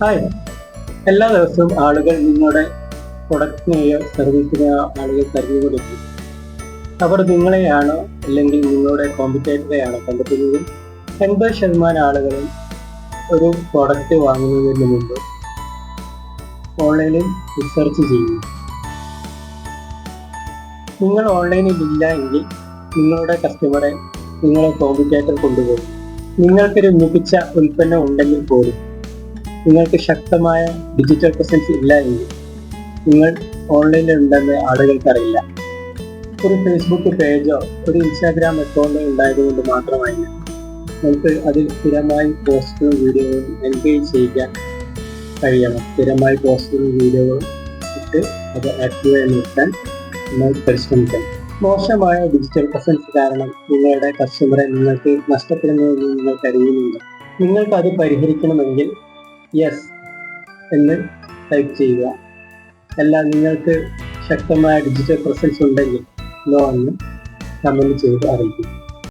Hi. എല്ലാ ദിവസവും ആളുകൾ നിങ്ങളുടെ പ്രൊഡക്റ്റിനെയോ സർവീസിനെയോ ആളുകൾ തിരഞ്ഞുകൊടുക്കും. അവർ നിങ്ങളെയാണോ അല്ലെങ്കിൽ നിങ്ങളുടെ കോമ്പറ്റേറ്ററെയാണോ കണ്ടെത്തുന്നത്? 80% ആളുകളും ഒരു പ്രൊഡക്റ്റ് വാങ്ങുന്നതിന് മുമ്പ് ഓൺലൈനിൽ റിസർച്ച് ചെയ്യുന്നു. നിങ്ങൾ ഓൺലൈനിൽ ഇല്ല എങ്കിൽ നിങ്ങളുടെ കസ്റ്റമറെ നിങ്ങളെ കോമ്പറ്റേറ്റർ കൊണ്ടുപോകും. നിങ്ങൾക്കൊരു മികച്ച ഉൽപ്പന്നം ഉണ്ടെങ്കിൽ പോലും നിങ്ങൾക്ക് ശക്തമായ ഡിജിറ്റൽ പ്രസൻസ് ഇല്ല എങ്കിൽ നിങ്ങൾ ഓൺലൈനിൽ ഉണ്ടെന്ന് ആളുകൾക്കറിയില്ല. ഒരു ഫേസ്ബുക്ക് പേജോ ഒരു ഇൻസ്റ്റാഗ്രാം അക്കൗണ്ടോ ഉണ്ടായതുകൊണ്ട് മാത്രമായില്ല, നമുക്ക് അതിൽ സ്ഥിരമായി പോസ്റ്റുകളും വീഡിയോകളും എൻഗേജ് ചെയ്യാൻ കഴിയണം. സ്ഥിരമായി പോസ്റ്റുകളും വീഡിയോകളും ഇട്ട് അത് ആക്റ്റീവായി നിർത്താൻ നമ്മൾ പരിശ്രമിക്കണം. മോശമായ ഡിജിറ്റൽ പ്രസൻസ് കാരണം നിങ്ങളുടെ കസ്റ്റമറെ നിങ്ങൾക്ക് നഷ്ടപ്പെടുന്നതെന്ന് നിങ്ങൾക്ക് അറിയുന്നുണ്ട്. നിങ്ങൾക്ക് അത് പരിഹരിക്കണമെങ്കിൽ യെസ് എന്ന് ടൈപ്പ് ചെയ്യുക. അല്ല, നിങ്ങൾക്ക് ശക്തമായ ഡിജിറ്റൽ പ്രസൻസ് ഉണ്ടെങ്കിൽ നോ എന്ന് കമന്റ് ചെയ്ത് അറിയിക്കും.